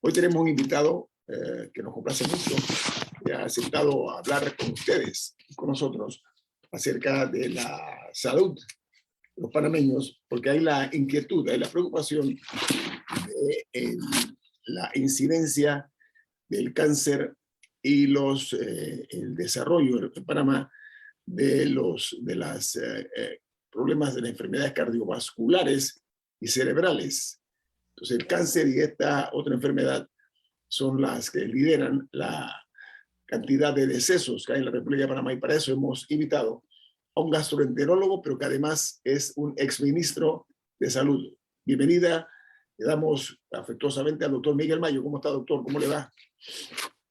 Hoy tenemos un invitado que nos complace mucho, que ha aceptado hablar con ustedes y con nosotros acerca de la salud de los panameños, porque hay la inquietud, hay la preocupación de la incidencia del cáncer y el desarrollo en Panamá de los problemas de las enfermedades cardiovasculares y cerebrales. Entonces, el cáncer y esta otra enfermedad son las que lideran la cantidad de decesos que hay en la República de Panamá, y para eso hemos invitado a un gastroenterólogo, pero que además es un exministro de Salud. Bienvenida, le damos afectuosamente al doctor Miguel Mayo. ¿Cómo está, doctor? ¿Cómo le va?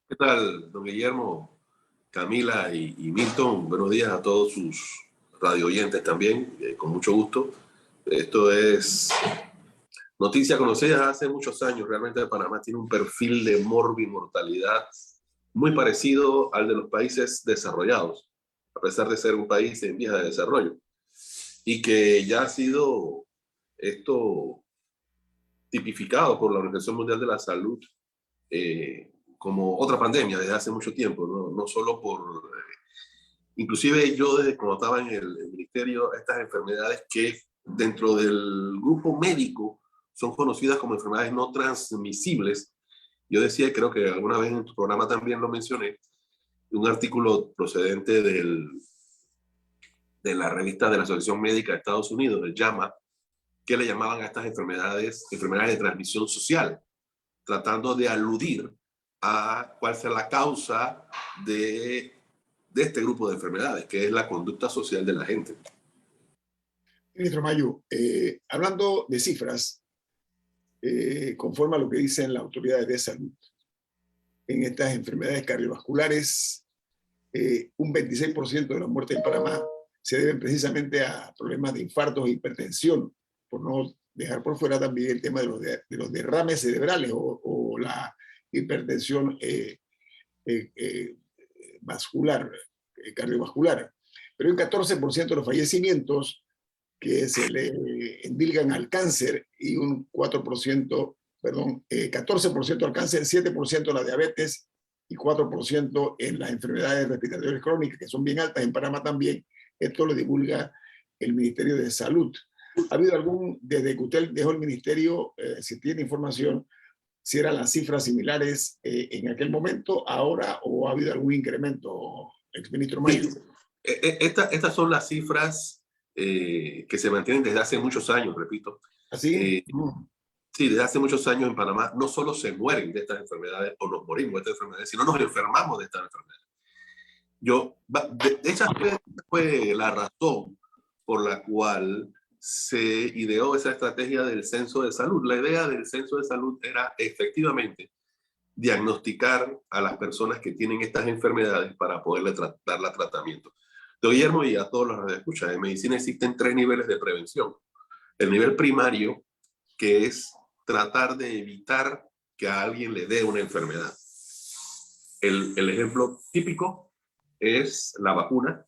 ¿Qué tal, don Guillermo, Camila y Milton? Buenos días a todos sus radio oyentes también, con mucho gusto. Esto es noticia conocida hace muchos años. Realmente Panamá tiene un perfil de morbimortalidad muy parecido al de los países desarrollados, a pesar de ser un país en vías de desarrollo, y que ya ha sido esto tipificado por la Organización Mundial de la Salud como otra pandemia desde hace mucho tiempo, no solo por... inclusive yo desde cuando estaba en el ministerio, estas enfermedades que dentro del grupo médico son conocidas como enfermedades no transmisibles. Yo decía, y creo que alguna vez en tu programa también lo mencioné, un artículo procedente de la revista de la Asociación Médica de Estados Unidos, el JAMA, que le llamaban a estas enfermedades de transmisión social, tratando de aludir a cuál sea la causa de este grupo de enfermedades, que es la conducta social de la gente. Ministro Mayo, hablando de cifras, conforme a lo que dicen las autoridades de salud, en estas enfermedades cardiovasculares, un 26% de la muerte en Panamá se deben precisamente a problemas de infartos e hipertensión, por no dejar por fuera también el tema de los derrames cerebrales o la hipertensión vascular, cardiovascular. Pero hay un 14% de los fallecimientos que se le endilgan al cáncer y un 14% al cáncer, 7% a la diabetes y 4% en las enfermedades respiratorias crónicas, que son bien altas en Panamá también. Esto lo divulga el Ministerio de Salud. ¿Ha habido desde que usted dejó el ministerio, si tiene información, si eran las cifras similares en aquel momento, ahora, o ha habido algún incremento, exministro Mayo? Estas son las cifras que se mantienen desde hace muchos años, repito. ¿Así? Sí, desde hace muchos años en Panamá no solo se mueren de estas enfermedades o nos morimos de estas enfermedades, sino nos enfermamos de estas enfermedades. Esa fue la razón por la cual se ideó esa estrategia del censo de salud. La idea del censo de salud era efectivamente diagnosticar a las personas que tienen estas enfermedades para poderle darle tratamiento. Don Guillermo, y a todos los que escuchan, en medicina existen 3 niveles de prevención. El nivel primario, que es tratar de evitar que a alguien le dé una enfermedad. El ejemplo típico es la vacuna,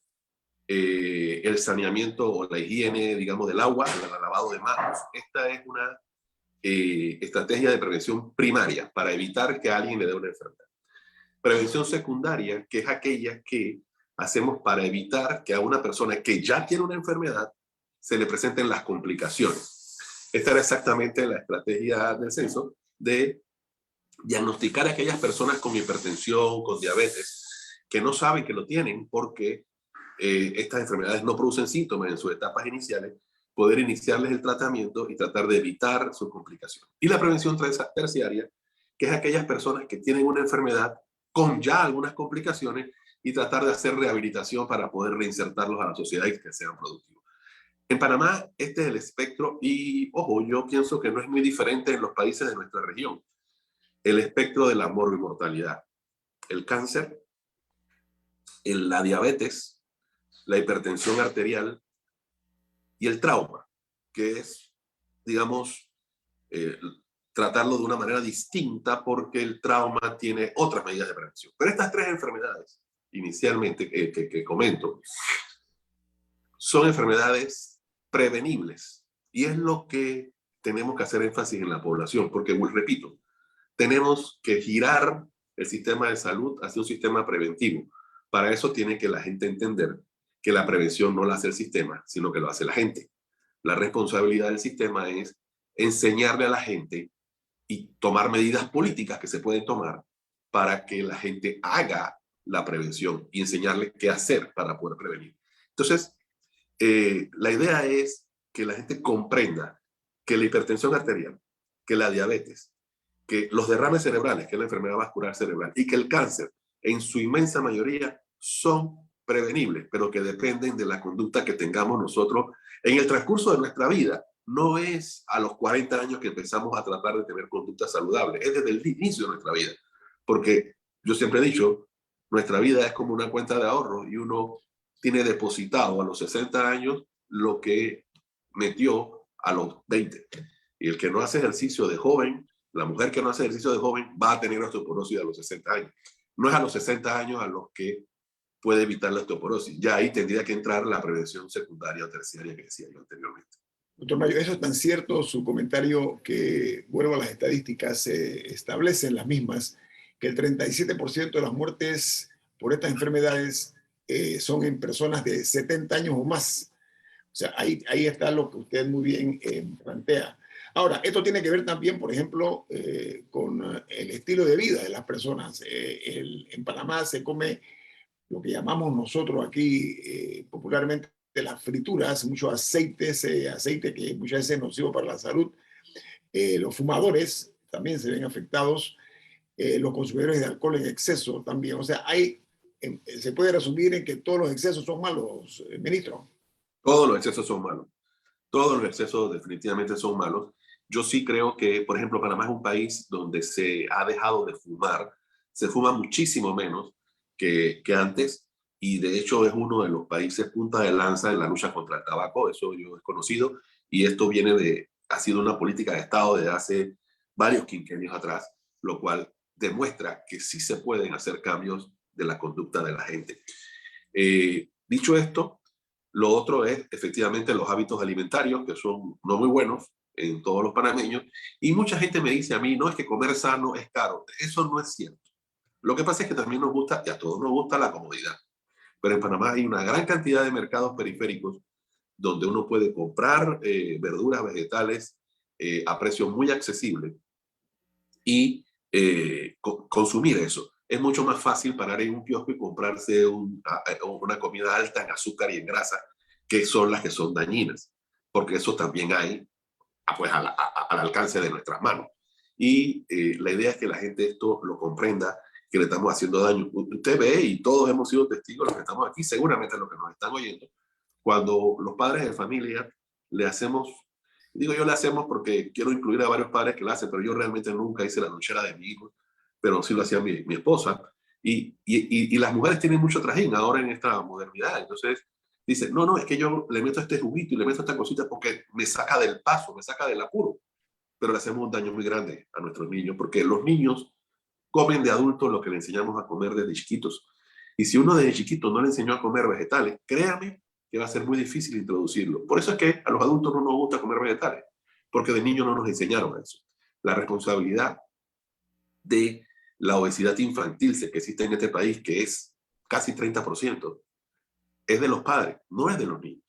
el saneamiento o la higiene, digamos, del agua, el lavado de manos. Esta es una estrategia de prevención primaria para evitar que a alguien le dé una enfermedad. Prevención secundaria, que es aquella que hacemos para evitar que a una persona que ya tiene una enfermedad se le presenten las complicaciones. Esta era exactamente la estrategia del censo, de diagnosticar a aquellas personas con hipertensión, con diabetes, que no saben que lo tienen porque estas enfermedades no producen síntomas en sus etapas iniciales, poder iniciarles el tratamiento y tratar de evitar sus complicaciones. Y la prevención terciaria, que es aquellas personas que tienen una enfermedad con ya algunas complicaciones y tratar de hacer rehabilitación para poder reinsertarlos a la sociedad y que sean productivos. En Panamá este es el espectro y, ojo, yo pienso que no es muy diferente en los países de nuestra región. El espectro de la morbimortalidad, el cáncer, la diabetes, la hipertensión arterial y el trauma, que es, digamos, tratarlo de una manera distinta porque el trauma tiene otras medidas de prevención. Pero estas 3 enfermedades, inicialmente, que comento, son enfermedades prevenibles y es lo que tenemos que hacer énfasis en la población, porque, repito, tenemos que girar el sistema de salud hacia un sistema preventivo. Para eso tiene que la gente entender que la prevención no la hace el sistema, sino que lo hace la gente. La responsabilidad del sistema es enseñarle a la gente y tomar medidas políticas que se pueden tomar para que la gente haga la prevención y enseñarle qué hacer para poder prevenir. Entonces, la idea es que la gente comprenda que la hipertensión arterial, que la diabetes, que los derrames cerebrales, que es la enfermedad vascular cerebral, y que el cáncer, en su inmensa mayoría, son prevenibles, pero que dependen de la conducta que tengamos nosotros en el transcurso de nuestra vida. No es a los 40 años que empezamos a tratar de tener conducta saludable, es desde el inicio de nuestra vida. Porque yo siempre he dicho, nuestra vida es como una cuenta de ahorro y uno tiene depositado a los 60 años lo que metió a los 20. Y el que no hace ejercicio de joven, la mujer que no hace ejercicio de joven, va a tener osteoporosis a los 60 años. No es a los 60 años a los que puede evitar la osteoporosis. Ya ahí tendría que entrar la prevención secundaria o terciaria que decía yo anteriormente. Doctor Mayo, eso es tan cierto, su comentario, que vuelvo a las estadísticas, se establecen las mismas, que el 37% de las muertes por estas enfermedades son en personas de 70 años o más. O sea, ahí está lo que usted muy bien plantea. Ahora, esto tiene que ver también, por ejemplo, con el estilo de vida de las personas. En Panamá se come lo que llamamos nosotros aquí popularmente las frituras, muchos aceites, aceite que muchas veces es nocivo para la salud. Los fumadores también se ven afectados, los consumidores de alcohol en exceso también. O sea, se puede resumir en que todos los excesos son malos, ministro. Todos los excesos son malos. Todos los excesos definitivamente son malos. Yo sí creo que, por ejemplo, Panamá es un país donde se ha dejado de fumar. Se fuma muchísimo menos que antes, y de hecho es uno de los países punta de lanza en la lucha contra el tabaco. Eso yo he conocido, y esto ha sido una política de Estado desde hace varios quinquenios atrás, lo cual demuestra que sí se pueden hacer cambios de la conducta de la gente. Dicho esto, lo otro es efectivamente los hábitos alimentarios, que son no muy buenos en todos los panameños, y mucha gente me dice a mí, no, es que comer sano es caro. Eso no es cierto. Lo que pasa es que también nos gusta, y a todos nos gusta, la comodidad. Pero en Panamá hay una gran cantidad de mercados periféricos donde uno puede comprar verduras, vegetales a precios muy accesibles y consumir eso. Es mucho más fácil parar en un kiosco y comprarse una comida alta en azúcar y en grasa, que son las que son dañinas, porque eso también hay pues, al alcance de nuestras manos. Y la idea es que la gente esto lo comprenda, que le estamos haciendo daño. Usted ve, y todos hemos sido testigos, los que estamos aquí, seguramente los que nos están oyendo, cuando los padres de familia le hacemos, digo yo le hacemos porque quiero incluir a varios padres que lo hacen, pero yo realmente nunca hice la lonchera de mi hijo, pero sí lo hacía mi esposa, y las mujeres tienen mucho trajín ahora en esta modernidad. Entonces dice, no, es que yo le meto este juguito y le meto esta cosita porque me saca del paso, me saca del apuro, pero le hacemos un daño muy grande a nuestros niños, porque los niños comen de adultos lo que le enseñamos a comer desde chiquitos. Y si uno desde chiquito no le enseñó a comer vegetales, créame que va a ser muy difícil introducirlo. Por eso es que a los adultos no nos gusta comer vegetales, porque de niños no nos enseñaron eso. La responsabilidad de la obesidad infantil que existe en este país, que es casi 30%, es de los padres, no es de los niños.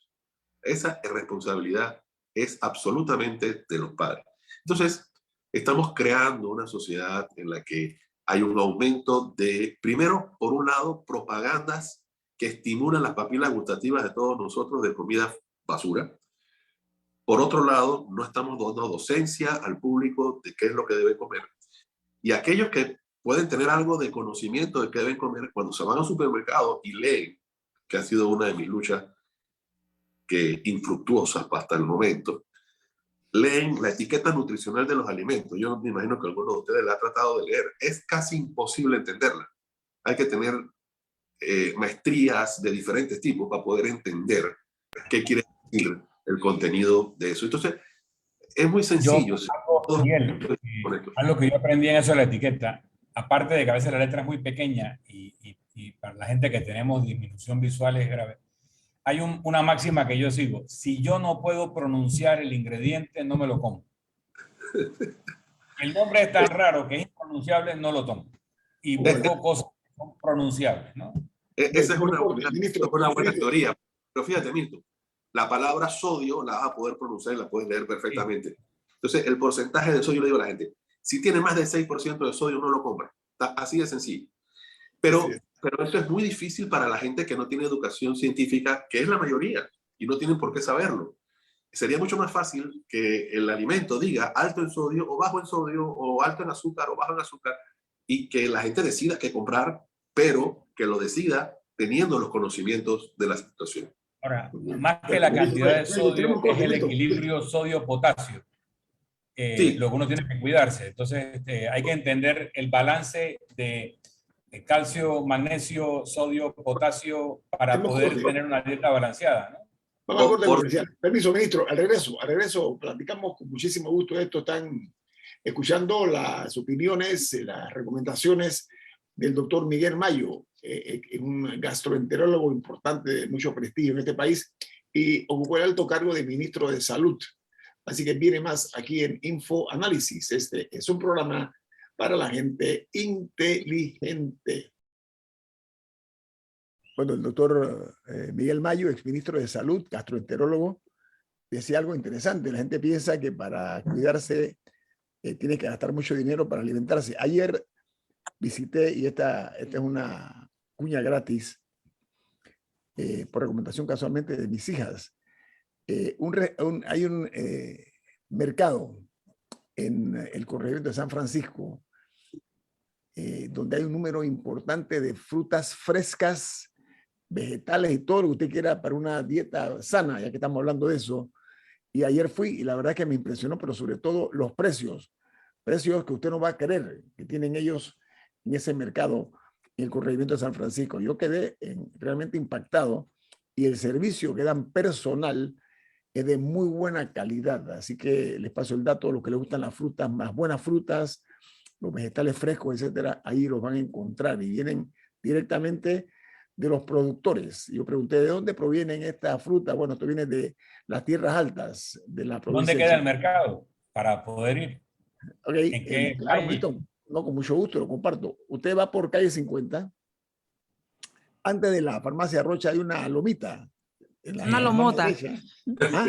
Esa responsabilidad es absolutamente de los padres. Entonces, estamos creando una sociedad en la que hay un aumento de, primero, por un lado, propagandas que estimulan las papilas gustativas de todos nosotros de comida basura. Por otro lado, no estamos dando docencia al público de qué es lo que debe comer. Y aquellos que pueden tener algo de conocimiento de qué deben comer, cuando se van al supermercado y leen, que ha sido una de mis luchas que infructuosas hasta el momento, leen la etiqueta nutricional de los alimentos. Yo me imagino que alguno de ustedes la ha tratado de leer. Es casi imposible entenderla. Hay que tener maestrías de diferentes tipos para poder entender qué quiere decir el contenido de eso. Entonces, es muy sencillo. Algo que yo aprendí en eso de la etiqueta, aparte de que a veces la letra es muy pequeña y para la gente que tenemos disminución visual es grave, hay una máxima que yo sigo: si yo no puedo pronunciar el ingrediente, no me lo como. El nombre es tan raro que es pronunciables, no lo tomo. Y Bueno. busco cosas que son pronunciables, ¿no? Esa es una Ministro, buena ministro. teoría. Pero fíjate, Milton, la palabra sodio la vas a poder pronunciar y la puedes leer perfectamente. Entonces, el porcentaje de sodio, yo le digo a la gente, si tiene más de 6% de sodio, no lo compra. Está así de sencillo. Pero eso es muy difícil para la gente que no tiene educación científica, que es la mayoría, y no tienen por qué saberlo. Sería mucho más fácil que el alimento diga alto en sodio o bajo en sodio o alto en azúcar o bajo en azúcar y que la gente decida qué comprar, pero que lo decida teniendo los conocimientos de la situación. Ahora, más que la cantidad de sodio, es el equilibrio sodio-potasio. Sí. Lo que uno tiene que cuidarse. Entonces, hay que entender el balance de calcio, magnesio, sodio, potasio para poder tener una dieta balanceada, ¿no? Vamos a corte comercial. Permiso, ministro. Al regreso, platicamos con muchísimo gusto esto. Están escuchando las opiniones, las recomendaciones del doctor Miguel Mayo, un gastroenterólogo importante de mucho prestigio en este país y ocupó el alto cargo de ministro de Salud. Así que viene más aquí en Info Análisis. Este es un programa para la gente inteligente. Bueno, el doctor Miguel Mayo, exministro de Salud, gastroenterólogo, decía algo interesante. La gente piensa que para cuidarse tiene que gastar mucho dinero para alimentarse. Ayer visité, y esta es una cuña gratis, por recomendación casualmente de mis hijas, hay un mercado en el corregimiento de San Francisco donde hay un número importante de frutas frescas, vegetales y todo lo que usted quiera para una dieta sana, ya que estamos hablando de eso. Y ayer fui y la verdad que me impresionó, pero sobre todo los precios que usted no va a querer, que tienen ellos en ese mercado, en el corregimiento de San Francisco. Yo quedé realmente impactado y el servicio que dan personal es de muy buena calidad. Así que les paso el dato, los que les gustan las frutas, más buenas frutas, los vegetales frescos, etcétera, ahí los van a encontrar y vienen directamente de los productores. Yo pregunté, ¿de dónde provienen estas frutas? Bueno, esto viene de las tierras altas de la provincia. ¿Dónde queda el mercado para poder ir? Okay, ¿En qué claro, calle? esto, no, con mucho gusto lo comparto. Usted va por calle 50, antes de la farmacia Rocha hay una lomita. Una lomota. ¿Ah?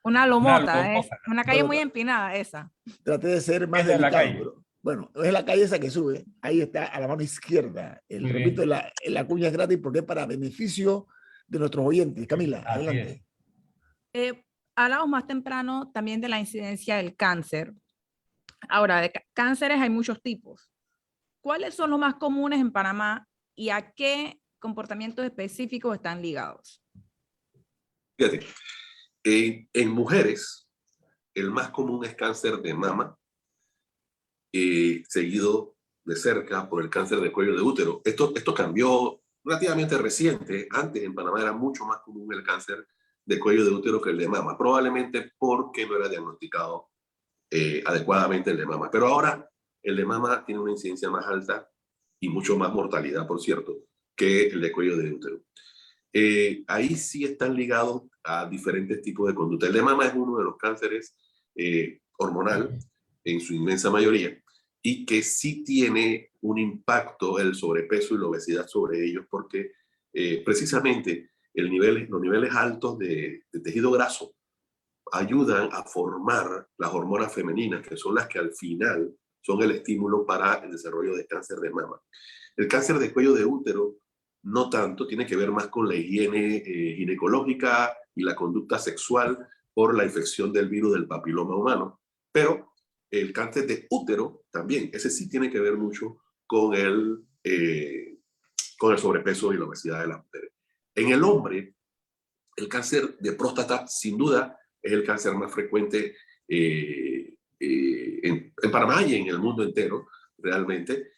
Una lomota, Una es una calle muy empinada esa. Traté de ser más Esa es la delicado, calle. pero bueno, es la calle esa que sube, ahí está a la mano izquierda. Muy Repito, bien. la cuña es gratis porque es para beneficio de nuestros oyentes. Camila, Así adelante. Hablamos más temprano también de la incidencia del cáncer. Ahora, de cánceres hay muchos tipos. ¿Cuáles son los más comunes en Panamá y a qué comportamientos específicos están ligados? Fíjate, en mujeres, el más común es cáncer de mama, seguido de cerca por el cáncer de cuello de útero. Esto cambió relativamente reciente. Antes en Panamá era mucho más común el cáncer de cuello de útero que el de mama, probablemente porque no era diagnosticado adecuadamente el de mama. Pero ahora el de mama tiene una incidencia más alta y mucho más mortalidad, por cierto, que el de cuello de útero. Ahí sí están ligados a diferentes tipos de conducta. El de mama es uno de los cánceres hormonal en su inmensa mayoría y que sí tiene un impacto el sobrepeso y la obesidad sobre ellos porque precisamente los niveles altos de tejido graso ayudan a formar las hormonas femeninas, que son las que al final son el estímulo para el desarrollo de cáncer de mama. El cáncer de cuello de útero no tanto, tiene que ver más con la higiene ginecológica y la conducta sexual por la infección del virus del papiloma humano. Pero el cáncer de útero también, ese sí tiene que ver mucho con el sobrepeso y la obesidad de las mujeres. En el hombre, el cáncer de próstata, sin duda, es el cáncer más frecuente en Panamá y en el mundo entero, realmente.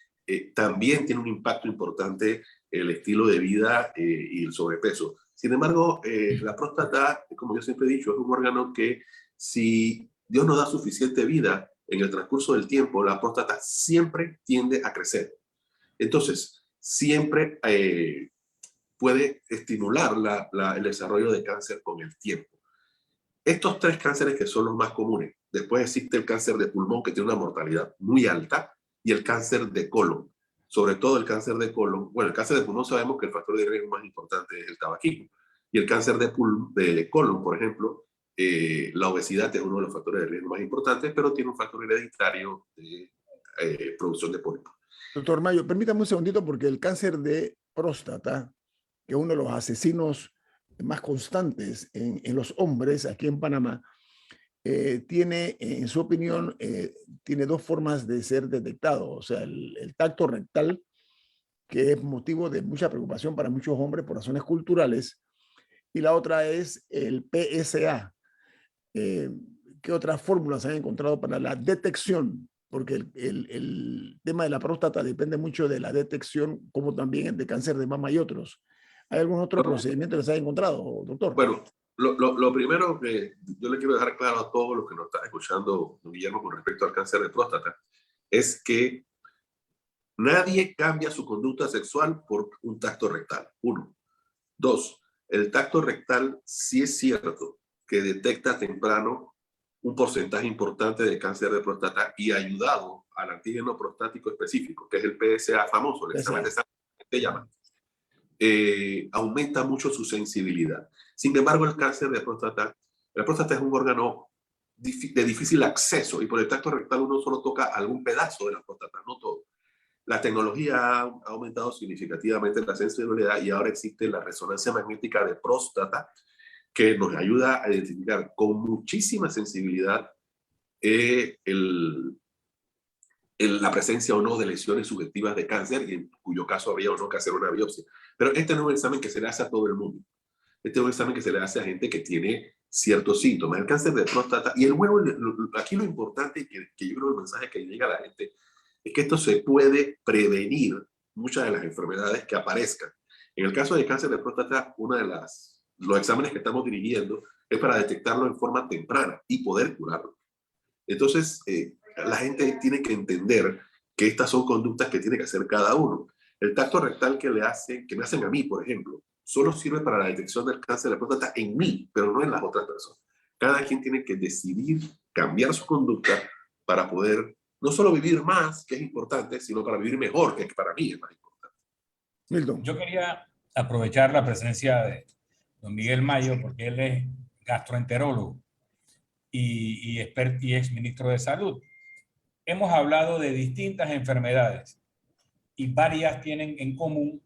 También tiene un impacto importante el estilo de vida y el sobrepeso. Sin embargo, la próstata, como yo siempre he dicho, es un órgano que si Dios nos da suficiente vida en el transcurso del tiempo, la próstata siempre tiende a crecer. Entonces, siempre puede estimular el desarrollo de cáncer con el tiempo. Estos tres cánceres que son los más comunes. Después existe el cáncer de pulmón que tiene una mortalidad muy alta y el cáncer de colon. Sobre todo el cáncer de colon. Bueno, el cáncer de pulmón sabemos que el factor de riesgo más importante es el tabaquismo. Y el cáncer de colon, por ejemplo, la obesidad es uno de los factores de riesgo más importantes, pero tiene un factor hereditario de producción de pólipos. Doctor Mayo, permítame un segundito porque el cáncer de próstata, que es uno de los asesinos más constantes en los hombres aquí en Panamá, tiene, en su opinión, tiene dos formas de ser detectado. O sea, el tacto rectal, que es motivo de mucha preocupación para muchos hombres por razones culturales, y la otra es el PSA. ¿Qué otras fórmulas han encontrado para la detección? Porque el tema de la próstata depende mucho de la detección, como también el de cáncer de mama y otros. ¿Hay algún otro procedimiento que se haya encontrado, doctor? Bueno, lo primero que yo le quiero dejar claro a todos los que nos están escuchando, Guillermo, con respecto al cáncer de próstata, es que nadie cambia su conducta sexual por un tacto rectal. 1. 2. El tacto rectal sí es cierto que detecta temprano un porcentaje importante de cáncer de próstata y ayudado al antígeno prostático específico, que es el PSA famoso, el examen de sangre que se llama, aumenta mucho su sensibilidad. Sin embargo, el cáncer de próstata, la próstata es un órgano de difícil acceso y por el tacto rectal uno solo toca algún pedazo de la próstata, no todo. La tecnología ha aumentado significativamente la sensibilidad y ahora existe la resonancia magnética de próstata que nos ayuda a identificar con muchísima sensibilidad la presencia o no de lesiones subjetivas de cáncer y en cuyo caso habría o no que hacer una biopsia. Pero este no es un examen que se le hace a todo el mundo. Este es un examen que se le hace a gente que tiene ciertos síntomas. El cáncer de próstata, y aquí lo importante, que yo creo el mensaje que llega a la gente, es que esto se puede prevenir muchas de las enfermedades que aparezcan. En el caso de cáncer de próstata, uno de los exámenes que estamos dirigiendo es para detectarlo en forma temprana y poder curarlo. Entonces, la gente tiene que entender que estas son conductas que tiene que hacer cada uno. El tacto rectal que me hacen a mí, por ejemplo, solo sirve para la detección del cáncer de próstata en mí, pero no en las otras personas. Cada quien tiene que decidir cambiar su conducta para poder no solo vivir más, que es importante, sino para vivir mejor, que para mí es más importante. Milton. Yo quería aprovechar la presencia de don Miguel Mayo, porque él es gastroenterólogo y ex ministro de Salud. Hemos hablado de distintas enfermedades y varias tienen en común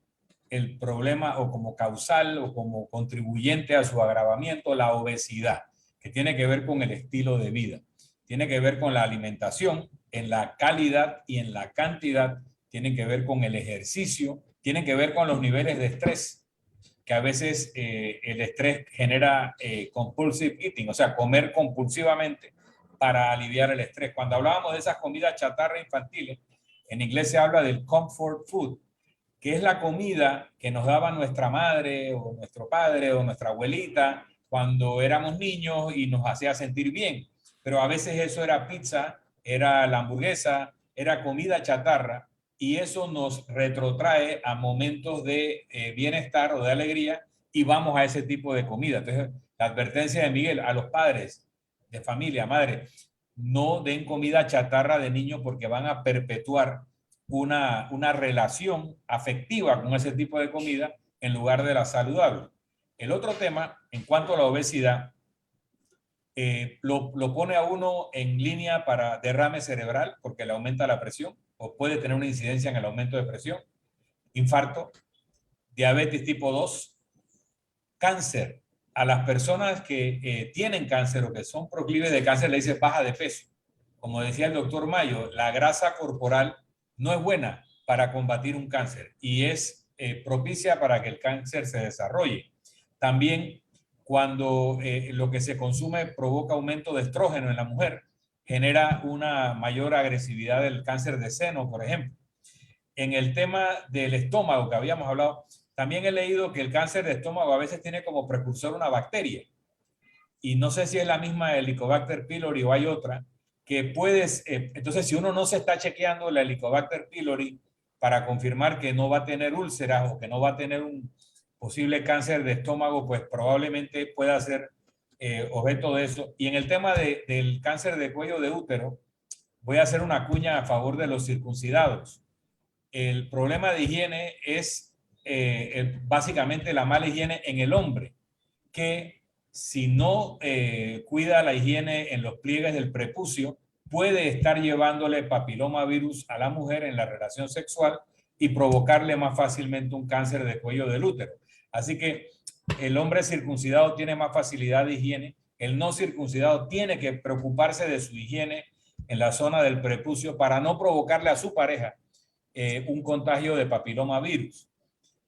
el problema o como causal o como contribuyente a su agravamiento la obesidad, que tiene que ver con el estilo de vida, tiene que ver con la alimentación, en la calidad y en la cantidad, tiene que ver con el ejercicio, tiene que ver con los niveles de estrés, que a veces el estrés genera compulsive eating, o sea, comer compulsivamente para aliviar el estrés. Cuando hablábamos de esas comidas chatarra infantiles, en inglés se habla del comfort food, que es la comida que nos daba nuestra madre o nuestro padre o nuestra abuelita cuando éramos niños y nos hacía sentir bien. Pero a veces eso era pizza, era la hamburguesa, era comida chatarra y eso nos retrotrae a momentos de bienestar o de alegría y vamos a ese tipo de comida. Entonces, la advertencia de Miguel a los padres de familia, madre, no den comida chatarra de niños porque van a perpetuar una relación afectiva con ese tipo de comida en lugar de la saludable. El otro tema, en cuanto a la obesidad, lo pone a uno en línea para derrame cerebral porque le aumenta la presión o puede tener una incidencia en el aumento de presión, infarto, diabetes tipo 2, cáncer. A las personas que tienen cáncer o que son proclives de cáncer le dice baja de peso. Como decía el doctor Mayo, la grasa corporal no es buena para combatir un cáncer y es propicia para que el cáncer se desarrolle. También cuando lo que se consume provoca aumento de estrógeno en la mujer, genera una mayor agresividad del cáncer de seno, por ejemplo. En el tema del estómago que habíamos hablado, también he leído que el cáncer de estómago a veces tiene como precursor una bacteria. Y no sé si es la misma Helicobacter pylori o hay otra, que puedes, entonces si uno no se está chequeando la Helicobacter pylori para confirmar que no va a tener úlceras o que no va a tener un posible cáncer de estómago, pues probablemente pueda ser objeto de eso. Y en el tema del cáncer de cuello de útero, voy a hacer una cuña a favor de los circuncidados. El problema de higiene es básicamente la mala higiene en el hombre, que si no cuida la higiene en los pliegues del prepucio, puede estar llevándole papilomavirus a la mujer en la relación sexual y provocarle más fácilmente un cáncer de cuello del útero. Así que el hombre circuncidado tiene más facilidad de higiene, el no circuncidado tiene que preocuparse de su higiene en la zona del prepucio para no provocarle a su pareja un contagio de papilomavirus.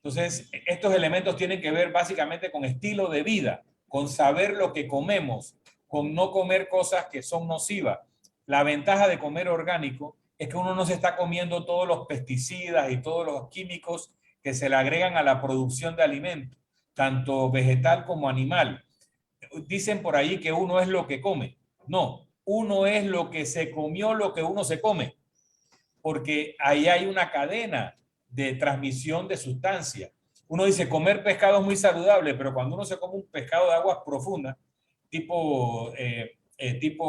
Entonces, estos elementos tienen que ver básicamente con estilo de vida, con saber lo que comemos, con no comer cosas que son nocivas. La ventaja de comer orgánico es que uno no se está comiendo todos los pesticidas y todos los químicos que se le agregan a la producción de alimentos, tanto vegetal como animal. Dicen por ahí que uno es lo que come. No, uno es lo que se comió, lo que uno se come, porque ahí hay una cadena de transmisión de sustancias. Uno dice comer pescado es muy saludable, pero cuando uno se come un pescado de aguas profundas, tipo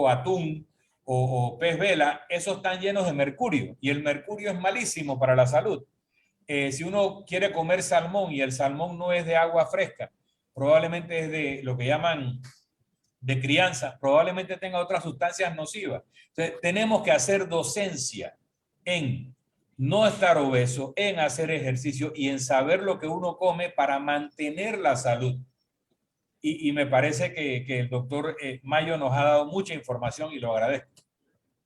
atún o pez vela, esos están llenos de mercurio y el mercurio es malísimo para la salud. Si uno quiere comer salmón y el salmón no es de agua fresca, probablemente es de lo que llaman de crianza, probablemente tenga otras sustancias nocivas. Entonces, tenemos que hacer docencia en no estar obeso, en hacer ejercicio y en saber lo que uno come para mantener la salud. Y me parece que el doctor Mayo nos ha dado mucha información y lo agradezco.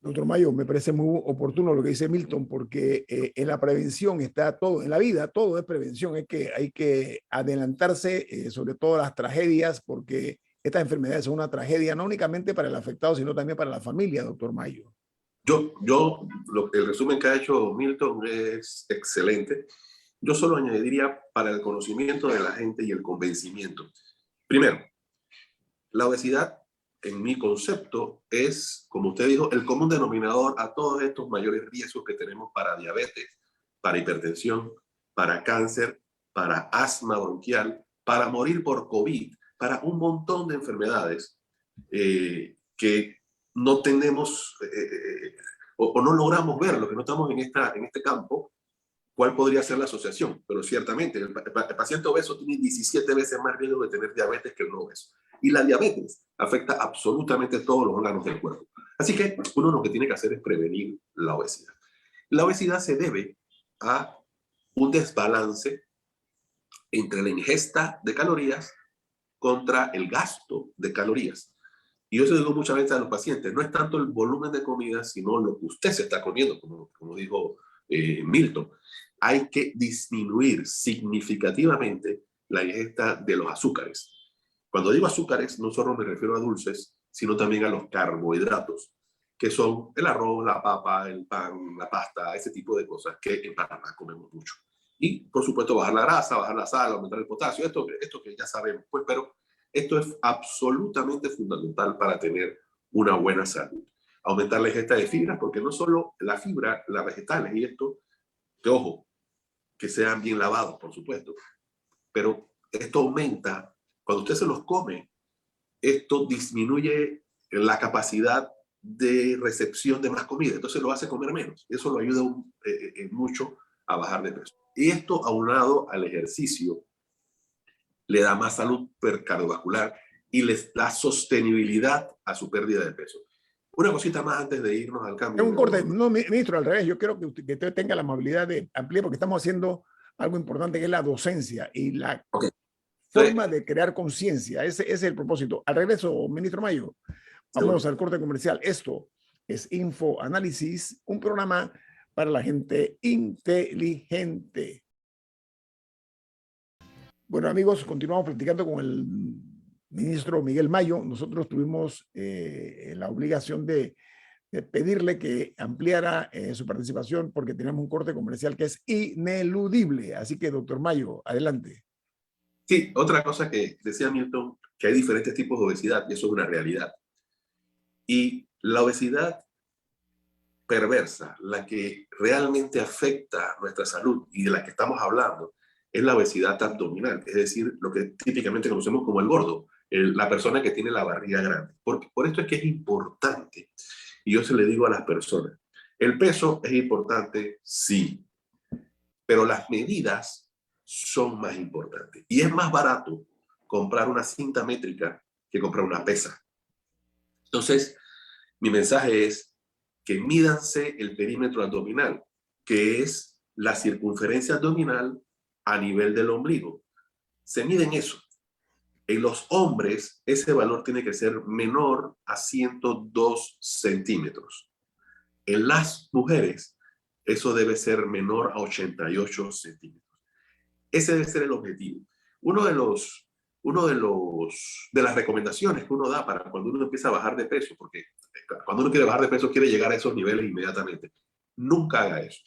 Doctor Mayo, me parece muy oportuno lo que dice Milton, porque en la prevención está todo, en la vida todo es prevención, hay que adelantarse sobre todo las tragedias, porque estas enfermedades son una tragedia no únicamente para el afectado, sino también para la familia, doctor Mayo. El resumen que ha hecho Milton es excelente. Yo solo añadiría para el conocimiento de la gente y el convencimiento. Primero, la obesidad, en mi concepto, es, como usted dijo, el común denominador a todos estos mayores riesgos que tenemos para diabetes, para hipertensión, para cáncer, para asma bronquial, para morir por COVID, para un montón de enfermedades que no tenemos o no logramos ver, lo que no estamos en este campo, cuál podría ser la asociación. Pero ciertamente, el paciente obeso tiene 17 veces más riesgo de tener diabetes que el no obeso. Y la diabetes afecta absolutamente todos los órganos del cuerpo. Así que uno lo que tiene que hacer es prevenir la obesidad. La obesidad se debe a un desbalance entre la ingesta de calorías contra el gasto de calorías. Y yo se digo muchas veces a los pacientes, no es tanto el volumen de comida, sino lo que usted se está comiendo, como dijo Milton. Hay que disminuir significativamente la ingesta de los azúcares. Cuando digo azúcares, no solo me refiero a dulces, sino también a los carbohidratos, que son el arroz, la papa, el pan, la pasta, ese tipo de cosas que en Panamá comemos mucho. Y, por supuesto, bajar la grasa, bajar la sal, aumentar el potasio, esto que ya sabemos, pues, pero esto es absolutamente fundamental para tener una buena salud. Aumentar la ingesta de fibras, porque no solo la fibra, las vegetales y esto, que ojo, que sean bien lavados, por supuesto, pero esto aumenta, cuando usted se los come, esto disminuye la capacidad de recepción de más comida, entonces lo hace comer menos. Eso lo ayuda mucho a bajar de peso. Y esto, aunado al ejercicio, le da más salud cardiovascular y les da sostenibilidad a su pérdida de peso. Una cosita más antes de irnos al cambio. Es un corte. No, ministro, al revés. Yo quiero que usted tenga la amabilidad de ampliar, porque estamos haciendo algo importante que es la docencia y la forma de crear conciencia. Ese es el propósito. Al regreso, ministro Mayo, vamos al corte comercial. Esto es InfoAnálisis, un programa para la gente inteligente. Bueno, amigos, continuamos platicando con el ministro Miguel Mayo. Nosotros tuvimos la obligación de pedirle que ampliara su participación porque tenemos un corte comercial que es ineludible. Así que, doctor Mayo, adelante. Sí, otra cosa que decía Milton, que hay diferentes tipos de obesidad y eso es una realidad. Y la obesidad perversa, la que realmente afecta nuestra salud y de la que estamos hablando, es la obesidad abdominal, es decir, lo que típicamente conocemos como el gordo, la persona que tiene la barriga grande. Por esto es que es importante Y yo se le digo a las personas, el peso es importante, sí, pero las medidas son más importantes. Y es más barato comprar una cinta métrica que comprar una pesa. Entonces, mi mensaje es que mídanse el perímetro abdominal, que es la circunferencia abdominal a nivel del ombligo. Se miden eso. En los hombres, ese valor tiene que ser menor a 102 centímetros. En las mujeres, eso debe ser menor a 88 centímetros. Ese debe ser el objetivo. De las recomendaciones que uno da para cuando uno empieza a bajar de peso, porque cuando uno quiere bajar de peso quiere llegar a esos niveles inmediatamente. Nunca haga eso.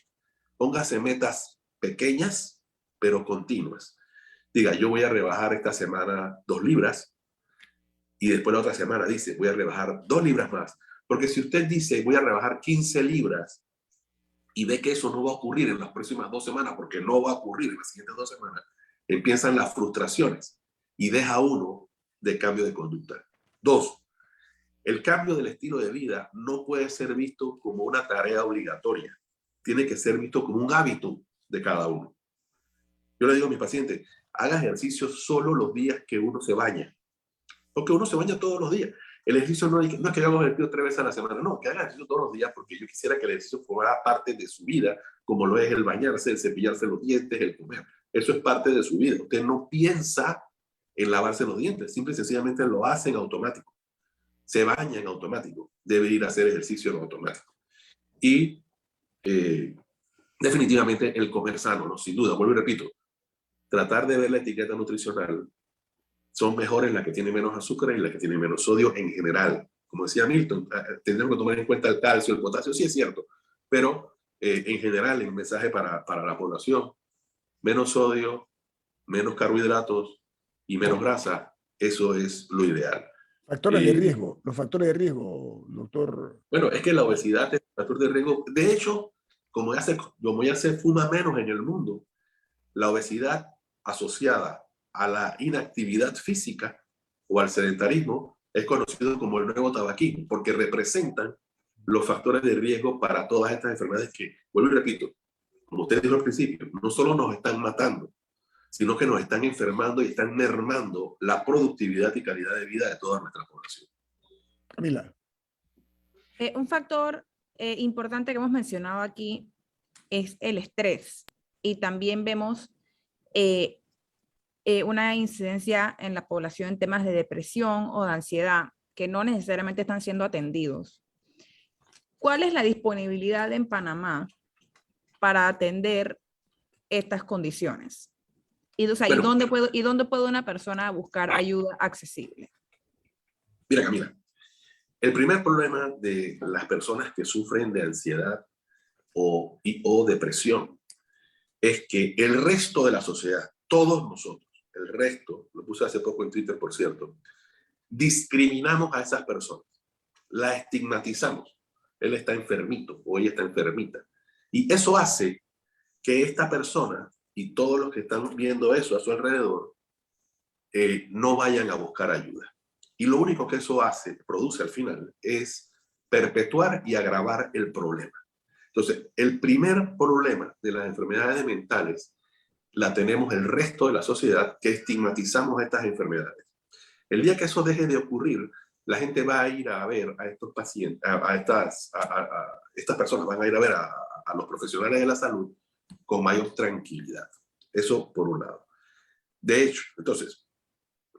Póngase metas pequeñas, pero continuas. Diga, yo voy a rebajar esta semana 2 libras y después la otra semana dice, voy a rebajar 2 libras más. Porque si usted dice, voy a rebajar 15 libras y ve que eso no va a ocurrir en las próximas 2 semanas, porque no va a ocurrir en las siguientes 2 semanas, empiezan las frustraciones y deja uno de cambio de conducta. 2, el cambio del estilo de vida no puede ser visto como una tarea obligatoria. Tiene que ser visto como un hábito de cada uno. Yo le digo a mis pacientes, haga ejercicio solo los días que uno se baña. Porque uno se baña todos los días. El ejercicio no es que hagamos ejercicio 3 veces a la semana, no, que haga ejercicio todos los días, porque yo quisiera que el ejercicio fuera parte de su vida, como lo es el bañarse, el cepillarse los dientes, el comer. Eso es parte de su vida. Usted no piensa en lavarse los dientes, simple y sencillamente lo hace en automático. Se baña en automático. Debe ir a hacer ejercicio en automático. Y definitivamente el comer sano, ¿no? Sin duda, vuelvo y repito, tratar de ver la etiqueta nutricional. Son mejores las que tienen menos azúcar y las que tienen menos sodio en general. Como decía Milton, tendremos que tomar en cuenta el calcio, el potasio, sí es cierto, pero en general el mensaje para la población, menos sodio, menos carbohidratos y menos grasa, eso es lo ideal. Factores de riesgo, los factores de riesgo, doctor. Bueno, es que la obesidad es un factor de riesgo. De hecho, como ya se fuma menos en el mundo, la obesidad asociada a la inactividad física o al sedentarismo es conocido como el nuevo tabaquismo, porque representan los factores de riesgo para todas estas enfermedades que, vuelvo y repito, como usted dijo al principio, no solo nos están matando, sino que nos están enfermando y están mermando la productividad y calidad de vida de toda nuestra población. Camila. Un factor importante que hemos mencionado aquí es el estrés, y también vemos una incidencia en la población en temas de depresión o de ansiedad que no necesariamente están siendo atendidos. ¿Cuál es la disponibilidad en Panamá para atender estas condiciones? Y, o sea, Bueno, ¿dónde puede una persona buscar ayuda accesible? Mira, Camila, el primer problema de las personas que sufren de ansiedad o depresión es que el resto de la sociedad, todos nosotros, el resto, lo puse hace poco en Twitter, por cierto, discriminamos a esas personas, la estigmatizamos. Él está enfermito o ella está enfermita. Y eso hace que esta persona y todos los que están viendo eso a su alrededor no vayan a buscar ayuda. Y lo único que eso produce al final, es perpetuar y agravar el problema. Entonces, el primer problema de las enfermedades mentales la tenemos el resto de la sociedad, que estigmatizamos estas enfermedades. El día que eso deje de ocurrir, la gente va a ir a ver a estos pacientes, estas personas van a ir a ver a los profesionales de la salud con mayor tranquilidad. Eso por un lado. De hecho, entonces,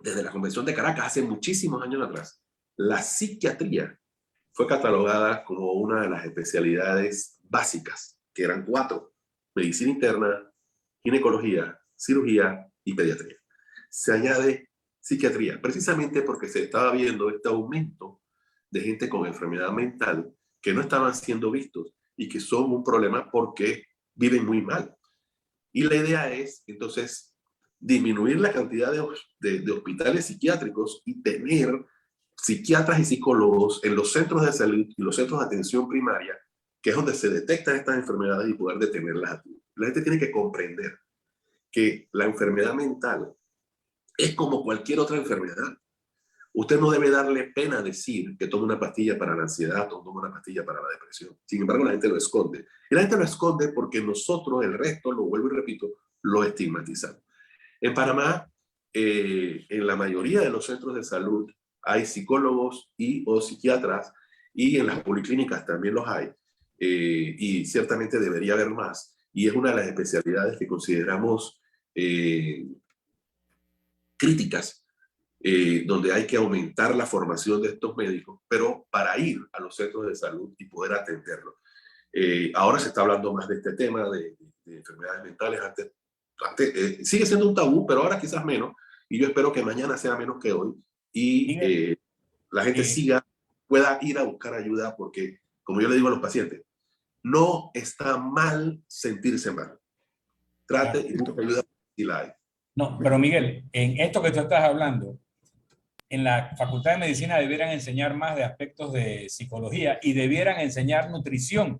desde la Convención de Caracas, hace muchísimos años atrás, la psiquiatría fue catalogada como una de las especialidades básicas, que eran 4: medicina interna, ginecología, cirugía y pediatría. Se añade psiquiatría, precisamente porque se estaba viendo este aumento de gente con enfermedad mental que no estaban siendo vistos y que son un problema porque viven muy mal. Y la idea es, entonces, disminuir la cantidad de hospitales psiquiátricos y tener psiquiatras y psicólogos en los centros de salud y los centros de atención primaria, que es donde se detectan estas enfermedades, y poder detenerlas a tiempo. La gente tiene que comprender que la enfermedad mental es como cualquier otra enfermedad. usted no debe darle pena decir que toma una pastilla para la ansiedad o toma una pastilla para la depresión. Sin embargo, la gente lo esconde. Y la gente lo esconde porque nosotros, el resto, lo vuelvo y repito, lo estigmatizamos. En Panamá, en la mayoría de los centros de salud hay psicólogos o psiquiatras, y en las policlínicas también los hay, y ciertamente debería haber más, y es una de las especialidades que consideramos críticas, donde hay que aumentar la formación de estos médicos, pero para ir a los centros de salud y poder atenderlos. Ahora se está hablando más de este tema de enfermedades mentales. Antes sigue siendo un tabú, pero ahora quizás menos, y yo espero que mañana sea menos que hoy, y la gente pueda ir a buscar ayuda, porque, como yo le digo a los pacientes, no está mal sentirse mal. Trate y busque ayuda si la hay. No, pero Miguel, en esto que tú estás hablando, en la Facultad de Medicina debieran enseñar más de aspectos de psicología y debieran enseñar nutrición,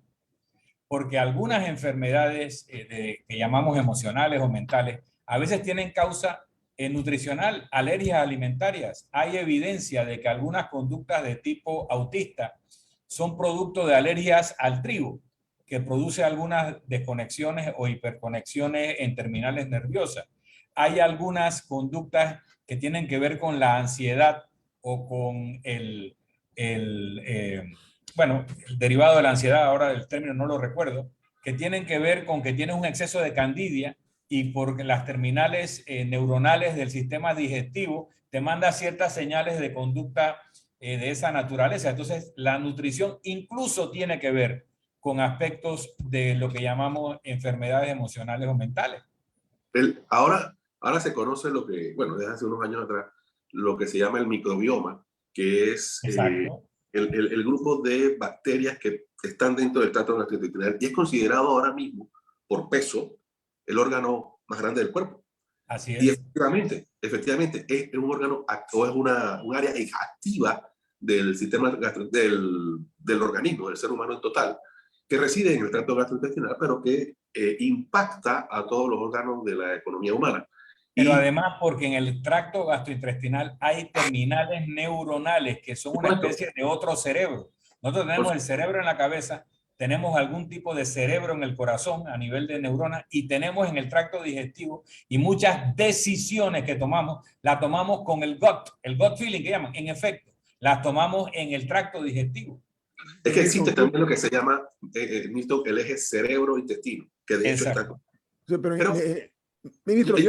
porque algunas enfermedades que llamamos emocionales o mentales a veces tienen causa nutricional, alergias alimentarias. Hay evidencia de que algunas conductas de tipo autista son producto de alergias al trigo, que produce algunas desconexiones o hiperconexiones en terminales nerviosas. Hay algunas conductas que tienen que ver con la ansiedad o con el derivado de la ansiedad, ahora el término no lo recuerdo, que tienen que ver con que tienes un exceso de candidia, y porque las terminales neuronales del sistema digestivo te manda ciertas señales de conducta de esa naturaleza. Entonces, la nutrición incluso tiene que ver con aspectos de lo que llamamos enfermedades emocionales o mentales. Ahora se conoce lo que, bueno, desde hace unos años atrás, lo que se llama el microbioma, que es el grupo de bacterias que están dentro del tracto gastrointestinal, y es considerado ahora mismo, por peso, el órgano más grande del cuerpo. Así es. Y efectivamente es un órgano, o es un área activa del sistema del organismo, del ser humano en total, que reside en el tracto gastrointestinal, pero que impacta a todos los órganos de la economía humana. Pero además, porque en el tracto gastrointestinal hay terminales neuronales que son una especie de otro cerebro. Nosotros tenemos el cerebro en la cabeza, tenemos algún tipo de cerebro en el corazón a nivel de neuronas, y tenemos en el tracto digestivo, y muchas decisiones que tomamos, las tomamos con el gut feeling que llaman, en efecto, las tomamos en el tracto digestivo. Es que existe también lo que se llama, Milton, el eje cerebro-intestino, que de hecho está... Pero ministro, es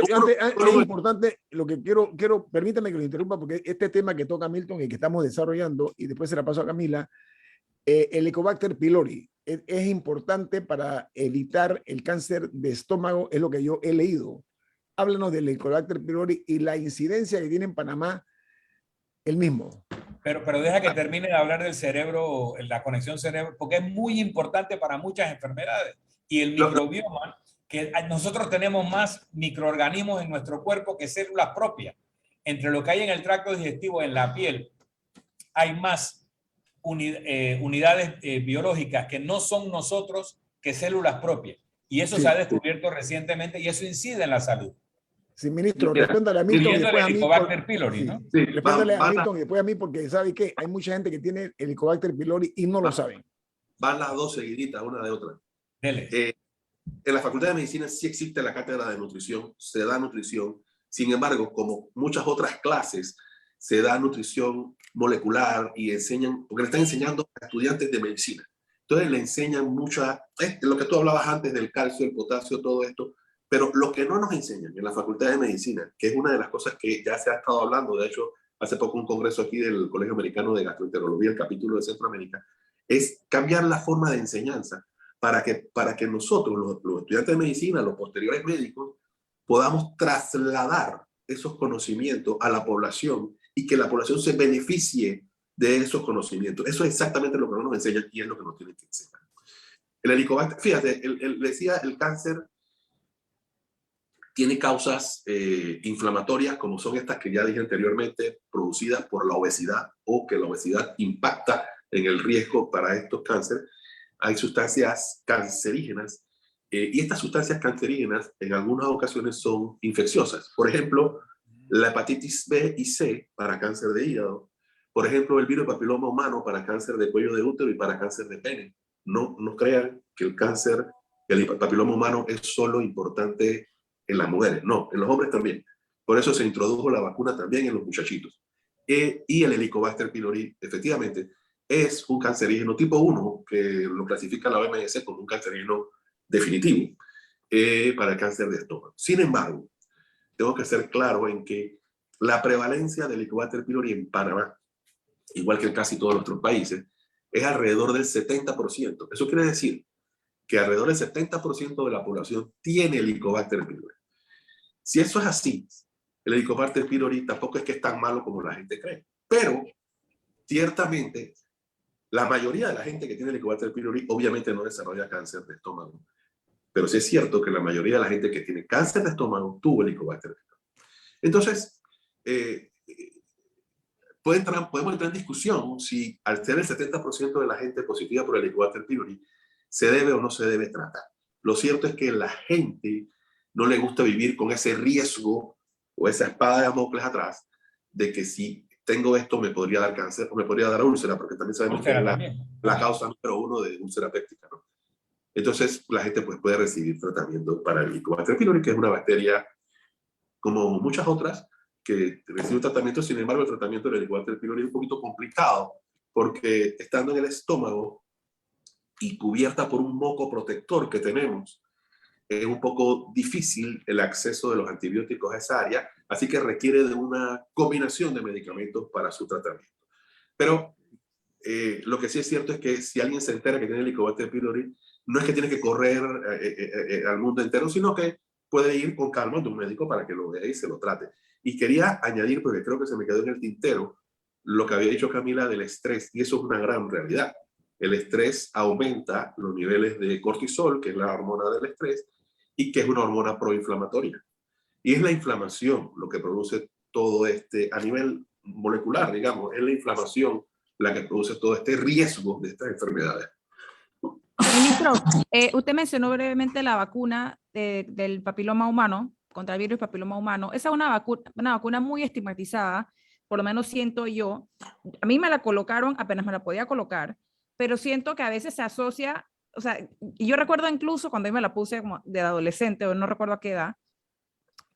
importante lo que quiero, permítame que lo interrumpa, porque este tema que toca Milton y que estamos desarrollando, y después se la paso a Camila, el Helicobacter pylori es importante para evitar el cáncer de estómago, es lo que yo he leído. Háblanos del Helicobacter pylori y la incidencia que tiene en Panamá el mismo. Pero deja que termine de hablar del cerebro, la conexión cerebro, porque es muy importante para muchas enfermedades. Y el microbioma, que nosotros tenemos más microorganismos en nuestro cuerpo que células propias. Entre lo que hay en el tracto digestivo, en la piel, hay más unidades biológicas que no son nosotros que células propias. Y eso se ha descubierto recientemente, y eso incide en la salud. Sí, ministro, respóndale a Milton y después a mí. Helicobacter pylori, ¿no? Sí, respóndale a Milton y después a mí, porque sabe que hay mucha gente que tiene el Helicobacter pylori y no lo saben. Van las dos seguiditas, una de otra. Dele. En la Facultad de Medicina sí existe la cátedra de nutrición, se da nutrición. Sin embargo, como muchas otras clases, se da nutrición molecular y enseñan, porque le están enseñando a estudiantes de medicina. Entonces le enseñan lo que tú hablabas antes del calcio, el potasio, todo esto. Pero lo que no nos enseñan en la Facultad de Medicina, que es una de las cosas que ya se ha estado hablando, de hecho, hace poco un congreso aquí del Colegio Americano de Gastroenterología, el capítulo de Centroamérica, es cambiar la forma de enseñanza para que nosotros, los estudiantes de medicina, los posteriores médicos, podamos trasladar esos conocimientos a la población y que la población se beneficie de esos conocimientos. Eso es exactamente lo que no nos enseñan, y es lo que nos tienen que enseñar. El Helicobacter, fíjate, decía, el cáncer tiene causas inflamatorias, como son estas que ya dije anteriormente, producidas por la obesidad, o que la obesidad impacta en el riesgo para estos cánceres. Hay sustancias cancerígenas, y estas sustancias cancerígenas en algunas ocasiones son infecciosas. Por ejemplo, La hepatitis B y C para cáncer de hígado. Por ejemplo, el virus papiloma humano para cáncer de cuello de útero y para cáncer de pene. No crean que el cáncer, el papiloma humano es solo importante en las mujeres. No, en los hombres también. Por eso se introdujo la vacuna también en los muchachitos. Y el Helicobacter pylori, efectivamente, es un cancerígeno tipo 1 que lo clasifica la OMS como un cancerígeno definitivo para el cáncer de estómago. Sin embargo, tengo que ser claro en que la prevalencia del Helicobacter pylori en Panamá, igual que en casi todos los otros países, es alrededor del 70%. Eso quiere decir que alrededor del 70% de la población tiene Helicobacter pylori. Si eso es así, el Helicobacter pylori tampoco es que es tan malo como la gente cree. Pero, ciertamente, la mayoría de la gente que tiene Helicobacter pylori obviamente no desarrolla cáncer de estómago. Pero sí es cierto que la mayoría de la gente que tiene cáncer de estómago tuvo Helicobacter pylori. Entonces, podemos entrar en discusión si al ser el 70% de la gente positiva por el Helicobacter pylori se debe o no se debe tratar. Lo cierto es que la gente no le gusta vivir con ese riesgo o esa espada de Damocles atrás de que si tengo esto me podría dar cáncer o me podría dar úlcera, porque también sabemos que es la causa número 1 de úlcera péptica, ¿no? Entonces la gente pues, puede recibir tratamiento para el Helicobacter pylori, que es una bacteria como muchas otras que recibe un tratamiento. Sin embargo, el tratamiento del Helicobacter pylori es un poquito complicado porque estando en el estómago y cubierta por un moco protector que tenemos, es un poco difícil el acceso de los antibióticos a esa área, así que requiere de una combinación de medicamentos para su tratamiento. Pero lo que sí es cierto es que si alguien se entera que tiene Helicobacter pylori, no es que tiene que correr al mundo entero, sino que puede ir con calma a un médico para que lo vea y se lo trate. Y quería añadir, porque creo que se me quedó en el tintero, lo que había dicho Camila del estrés, y eso es una gran realidad. El estrés aumenta los niveles de cortisol, que es la hormona del estrés, y que es una hormona proinflamatoria. Y es la inflamación lo que produce todo a nivel molecular, digamos, es la inflamación la que produce todo este riesgo de estas enfermedades. Ministro, usted mencionó brevemente la vacuna del papiloma humano, contra el virus papiloma humano. Esa es una vacuna muy estigmatizada, por lo menos siento yo. A mí me la colocaron, apenas me la podía colocar, pero siento que a veces se asocia, o sea, y yo recuerdo incluso cuando yo me la puse como de adolescente, o no recuerdo a qué edad,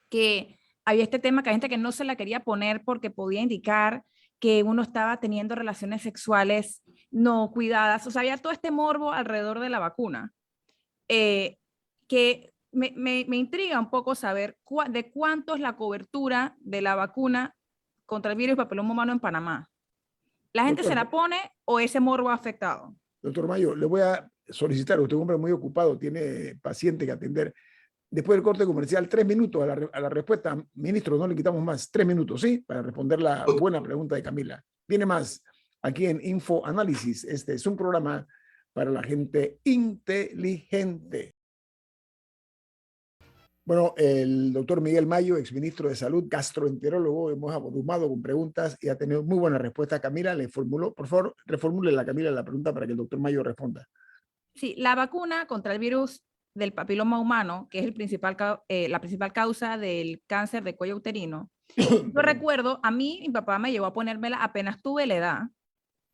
que había este tema que hay gente que no se la quería poner porque podía indicar que uno estaba teniendo relaciones sexuales no cuidadas. O sea, había todo este morbo alrededor de la vacuna, que me intriga un poco saber de cuánto es la cobertura de la vacuna contra el virus papiloma humano en Panamá. ¿La gente se la pone o ese morbo ha afectado? Doctor Mayo, le voy a solicitar, usted es un hombre muy ocupado, tiene paciente que atender. Después del corte comercial, 3 minutos a la respuesta. Ministro, no le quitamos más. 3 minutos, ¿sí? Para responder la buena pregunta de Camila. Viene más aquí en Info Análisis. Este es un programa para la gente inteligente. Bueno, el doctor Miguel Mayo, exministro de Salud, gastroenterólogo, hemos abrumado con preguntas y ha tenido muy buena respuesta. Camila le formuló, por favor, reformule la Camila la pregunta para que el doctor Mayo responda. Sí, la vacuna contra el virus del papiloma humano, que es la principal causa del cáncer de cuello uterino. Yo recuerdo, a mí, mi papá me llevó a ponérmela apenas tuve la edad,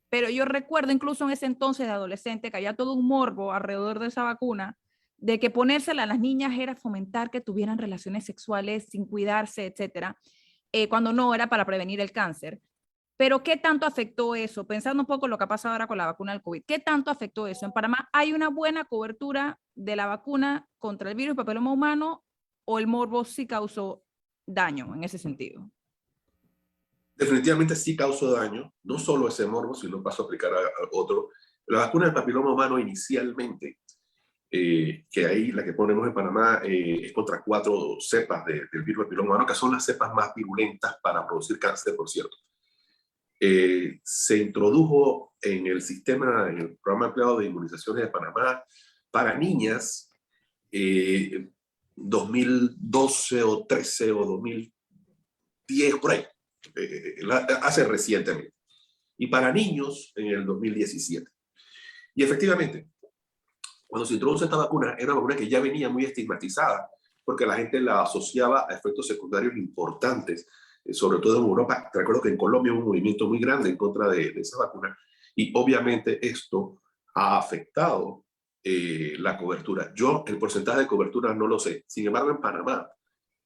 pero yo recuerdo incluso en ese entonces de adolescente que había todo un morbo alrededor de esa vacuna, de que ponérsela a las niñas era fomentar que tuvieran relaciones sexuales sin cuidarse, etcétera, cuando no era para prevenir el cáncer. Pero ¿qué tanto afectó eso? Pensando un poco en lo que ha pasado ahora con la vacuna del COVID, ¿qué tanto afectó eso? ¿En Panamá hay una buena cobertura de la vacuna contra el virus papiloma humano o el morbo sí causó daño en ese sentido? Definitivamente sí causó daño, no solo ese morbo, sino pasó a aplicar a otro. La vacuna del papiloma humano inicialmente, que ahí la que ponemos en Panamá es contra 4 cepas del virus papiloma humano, que son las cepas más virulentas para producir cáncer, por cierto. Se introdujo en el sistema, en el programa empleado de inmunizaciones de Panamá para niñas 2012 o 13 o 2010, por ahí, hace recientemente. Y para niños en el 2017. Y efectivamente, cuando se introduce esta vacuna, era una vacuna que ya venía muy estigmatizada, porque la gente la asociaba a efectos secundarios importantes sobre todo en Europa. Recuerdo que en Colombia hubo un movimiento muy grande en contra de esa vacuna y obviamente esto ha afectado la cobertura. Yo el porcentaje de cobertura no lo sé. Sin embargo, en Panamá,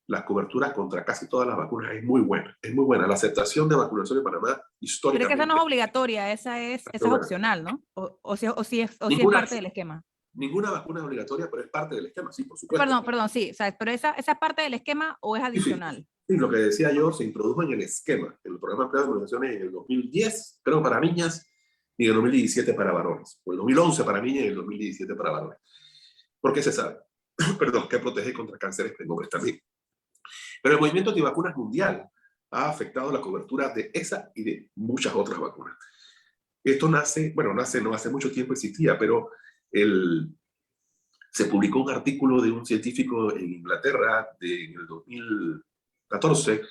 la cobertura contra casi todas las vacunas es muy buena. Es muy buena. La aceptación de vacunación en Panamá Pero es históricamente. que esa no es obligatoria, esa es opcional, ¿no? O si es parte del esquema. Ninguna vacuna es obligatoria, pero es parte del esquema, sí, por supuesto. Perdón, sí, ¿sabes? Pero esa es parte del esquema o es adicional. Sí, lo que decía yo se introdujo en el esquema, en el programa empleado de inmunizaciones en el 2010, creo para niñas, y en el 2017 para varones, o el 2011 para niñas y el 2017 para varones. Porque se sabe, perdón, que protege contra cánceres en hombres también. Pero el movimiento antivacunas mundial ha afectado la cobertura de esa y de muchas otras vacunas. Esto no hace mucho tiempo existía, pero se publicó un artículo de un científico en Inglaterra en el 2014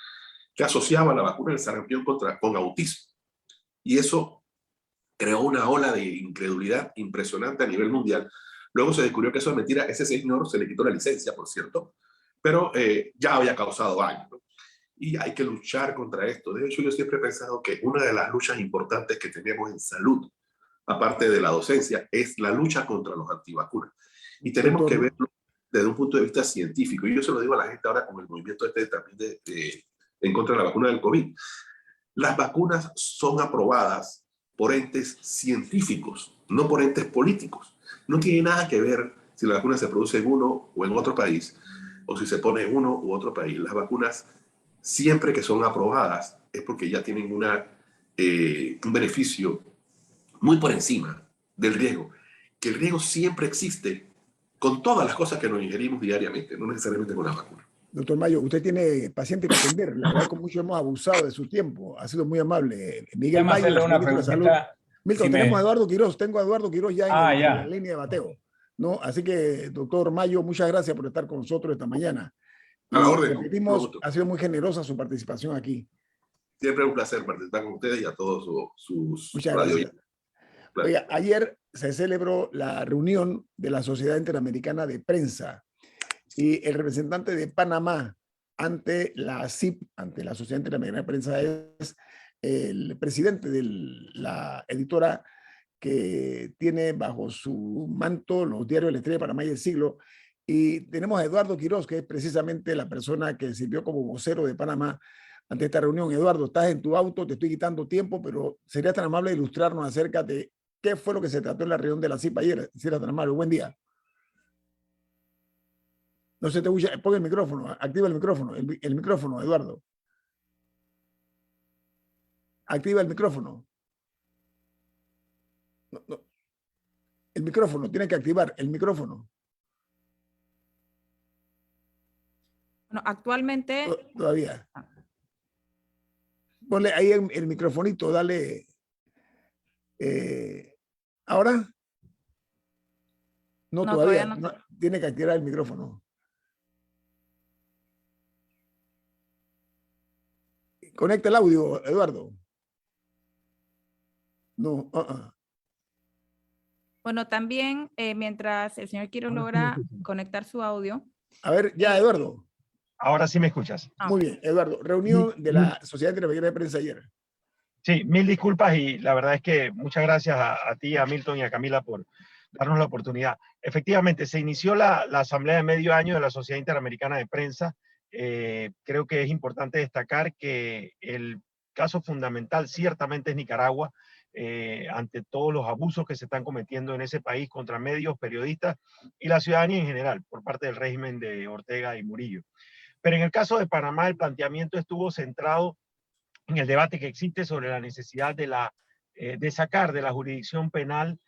que asociaba la vacuna del sarampión con autismo. Y eso creó una ola de incredulidad impresionante a nivel mundial. Luego se descubrió que eso es mentira. Ese señor se le quitó la licencia, por cierto, pero ya había causado daño, ¿no? Y hay que luchar contra esto. De hecho, yo siempre he pensado que una de las luchas importantes que tenemos en salud, aparte de la docencia, es la lucha contra los antivacunas. Y tenemos que verlo desde un punto de vista científico. Y yo se lo digo a la gente ahora con el movimiento también en contra de la vacuna del COVID. Las vacunas son aprobadas por entes científicos, no por entes políticos. No tiene nada que ver si la vacuna se produce en uno o en otro país, o si se pone en uno u otro país. Las vacunas, siempre que son aprobadas, es porque ya tienen un beneficio muy por encima del riesgo. Que el riesgo siempre existe con todas las cosas que nos ingerimos diariamente, no necesariamente con la vacuna. Doctor Mayo, usted tiene paciente que atender. Le agradezco mucho, hemos abusado de su tiempo. Ha sido muy amable. Miguel Mayo, ministro de Salud. Milton, tenemos a Eduardo Quiroz. Tengo a Eduardo Quiroz ya en la línea de bateo, ¿no? Así que, doctor Mayo, muchas gracias por estar con nosotros esta mañana. A la orden. Repetimos, ha sido muy generosa su participación aquí. Siempre es un placer participar con ustedes y a todos sus muchas gracias. Oiga, ayer se celebró la reunión de la Sociedad Interamericana de Prensa y el representante de Panamá ante la CIP, ante la Sociedad Interamericana de Prensa, es el presidente de la editora que tiene bajo su manto los diarios La Estrella de Panamá y El Siglo. Y tenemos a Eduardo Quiroz, que es precisamente la persona que sirvió como vocero de Panamá ante esta reunión. Eduardo, estás en tu auto, te estoy quitando tiempo, pero sería tan amable de ilustrarnos acerca de qué fue lo que se trató en la reunión de la CIP ayer. Si era tan amable, buen día. No se te escucha, pon el micrófono, activa el micrófono, el micrófono, Eduardo. Activa el micrófono. No. El micrófono, tiene que activar el micrófono. Bueno, actualmente... Todavía. Ponle ahí el microfonito, dale. ¿Ahora? No, todavía no. Tiene que activar el micrófono. Conecta el audio, Eduardo. No. Bueno, también mientras el señor Quiroz logra conectar su audio. A ver, ya, Eduardo. Ahora sí me escuchas. Muy bien, Eduardo. Reunión de la Sociedad Interamericana de Prensa ayer. Sí, mil disculpas y la verdad es que muchas gracias a ti, a Milton y a Camila por darnos la oportunidad. Efectivamente, se inició la asamblea de medio año de la Sociedad Interamericana de Prensa. Creo que es importante destacar que el caso fundamental ciertamente es Nicaragua, ante todos los abusos que se están cometiendo en ese país contra medios, periodistas y la ciudadanía en general por parte del régimen de Ortega y Murillo. Pero en el caso de Panamá, el planteamiento estuvo centrado en el debate que existe sobre la necesidad de sacar de la jurisdicción penal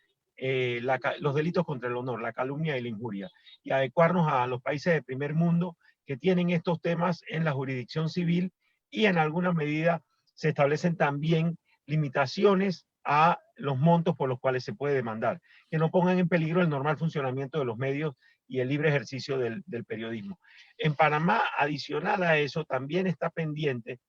los delitos contra el honor, la calumnia y la injuria, y adecuarnos a los países de primer mundo que tienen estos temas en la jurisdicción civil, y en alguna medida se establecen también limitaciones a los montos por los cuales se puede demandar, que no pongan en peligro el normal funcionamiento de los medios y el libre ejercicio del periodismo. En Panamá, adicional a eso, también está pendiente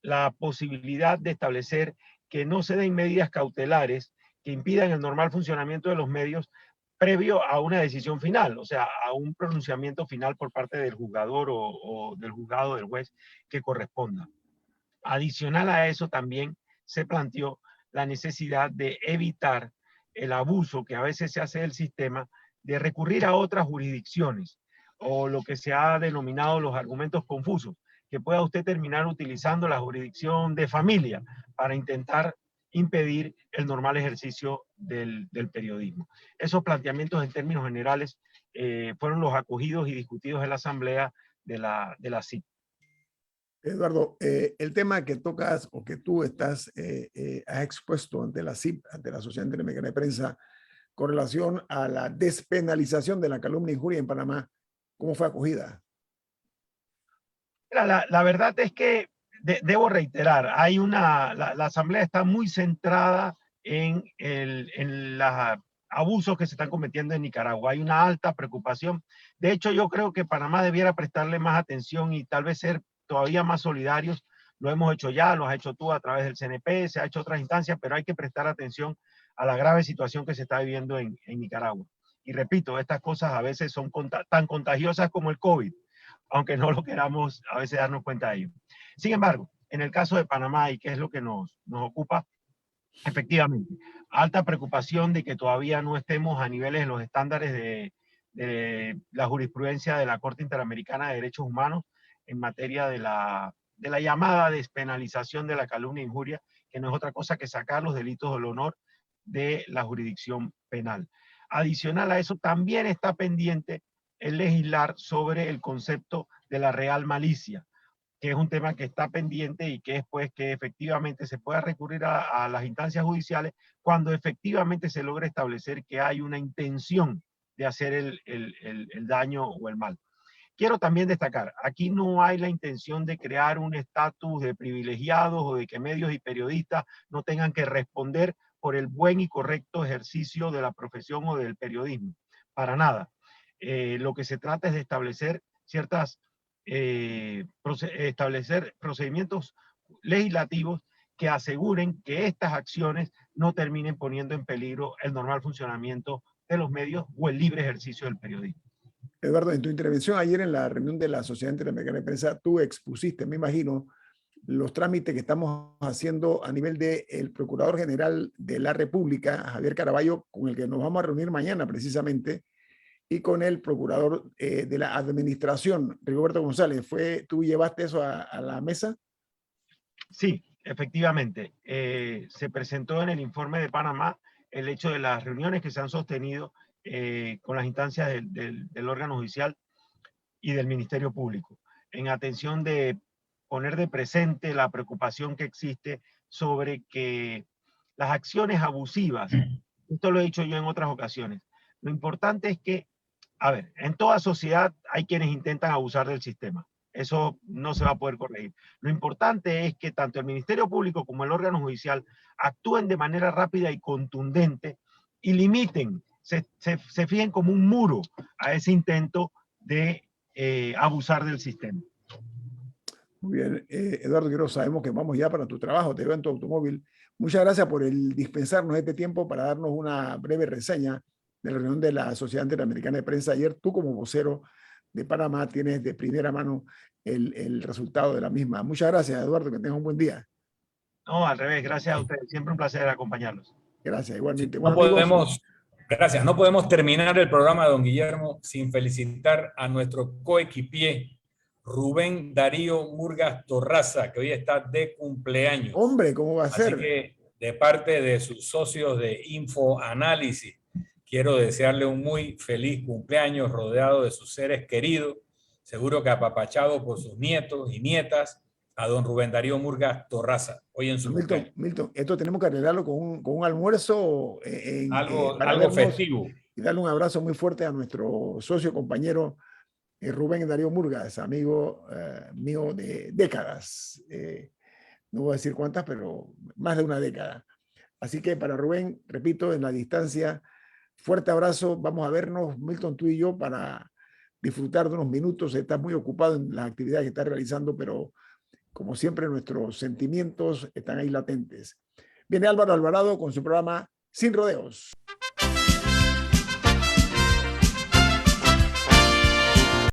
la posibilidad de establecer que no se den medidas cautelares que impidan el normal funcionamiento de los medios previo a una decisión final, o sea, a un pronunciamiento final por parte del juzgador o del juzgado del juez que corresponda. Adicional a eso también se planteó la necesidad de evitar el abuso que a veces se hace del sistema de recurrir a otras jurisdicciones o lo que se ha denominado los argumentos confusos, que pueda usted terminar utilizando la jurisdicción de familia para intentar impedir el normal ejercicio del periodismo. Esos planteamientos en términos generales fueron los acogidos y discutidos en la asamblea de la CIP. Eduardo, el tema que tocas o que tú has expuesto ante la CIP, ante la Sociedad Interamericana de Prensa, con relación a la despenalización de la calumnia e injuria en Panamá, ¿cómo fue acogida? La verdad es que debo reiterar, la asamblea está muy centrada en los abusos que se están cometiendo en Nicaragua. Hay una alta preocupación. De hecho, yo creo que Panamá debiera prestarle más atención y tal vez ser todavía más solidarios. Lo hemos hecho ya, lo has hecho tú a través del CNP, se ha hecho otras instancias, pero hay que prestar atención a la grave situación que se está viviendo en Nicaragua. Y repito, estas cosas a veces son tan contagiosas como el COVID, aunque no lo queramos a veces darnos cuenta de ello. Sin embargo, en el caso de Panamá, y que es lo que nos ocupa, efectivamente, alta preocupación de que todavía no estemos a niveles de los estándares de la jurisprudencia de la Corte Interamericana de Derechos Humanos en materia de la llamada despenalización de la calumnia e injuria, que no es otra cosa que sacar los delitos del honor de la jurisdicción penal. Adicional a eso, también está pendiente el legislar sobre el concepto de la real malicia, que es un tema que está pendiente y que es pues que efectivamente se pueda recurrir a las instancias judiciales cuando efectivamente se logre establecer que hay una intención de hacer el daño o el mal. Quiero también destacar, aquí no hay la intención de crear un estatus de privilegiados o de que medios y periodistas no tengan que responder por el buen y correcto ejercicio de la profesión o del periodismo. Para nada. Lo que se trata es de establecer establecer procedimientos legislativos que aseguren que estas acciones no terminen poniendo en peligro el normal funcionamiento de los medios o el libre ejercicio del periodismo. Eduardo, en tu intervención ayer en la reunión de la Sociedad Interamericana de Prensa, tú expusiste, me imagino, los trámites que estamos haciendo a nivel del Procurador General de la República, Javier Caraballo, con el que nos vamos a reunir mañana precisamente, y con el Procurador de la Administración, Rigoberto González. ¿Tú llevaste eso a la mesa? Sí, efectivamente. Se presentó en el informe de Panamá el hecho de las reuniones que se han sostenido con las instancias del órgano judicial y del Ministerio Público, en atención de poner de presente la preocupación que existe sobre que las acciones abusivas, esto lo he dicho yo en otras ocasiones, lo importante es que, a ver, en toda sociedad hay quienes intentan abusar del sistema. Eso no se va a poder corregir. Lo importante es que tanto el Ministerio Público como el órgano judicial actúen de manera rápida y contundente y limiten, se fijen como un muro a ese intento de abusar del sistema. Muy bien, Eduardo Quiroz, sabemos que vamos ya para tu trabajo, te veo en tu automóvil. Muchas gracias por dispensarnos este tiempo para darnos una breve reseña de la reunión de la Sociedad Interamericana de Prensa. Ayer tú como vocero de Panamá tienes de primera mano el resultado de la misma. Muchas gracias, Eduardo, que tengas un buen día. No, al revés, gracias a ustedes. Siempre un placer acompañarlos. Gracias, igualmente. No podemos, gracias, no podemos terminar el programa, don Guillermo, sin felicitar a nuestro coequipier, Rubén Darío Murgas Torraza, que hoy está de cumpleaños. Hombre, ¿cómo va a ser? Así que, de parte de sus socios de Infoanálisis, quiero desearle un muy feliz cumpleaños rodeado de sus seres queridos, seguro que apapachado por sus nietos y nietas, a don Rubén Darío Murgas Torraza, hoy en su cumpleaños. Milton, esto tenemos que arreglarlo con un almuerzo. Algo festivo. Y darle un abrazo muy fuerte a nuestro socio, compañero Rubén Darío Murgas, amigo mío de décadas. No voy a decir cuántas, pero más de una década. Así que para Rubén, repito, en la distancia, fuerte abrazo. Vamos a vernos, Milton, tú y yo, para disfrutar de unos minutos. Estás muy ocupado en las actividades que estás realizando, pero como siempre, nuestros sentimientos están ahí latentes. Viene Álvaro Alvarado con su programa Sin Rodeos.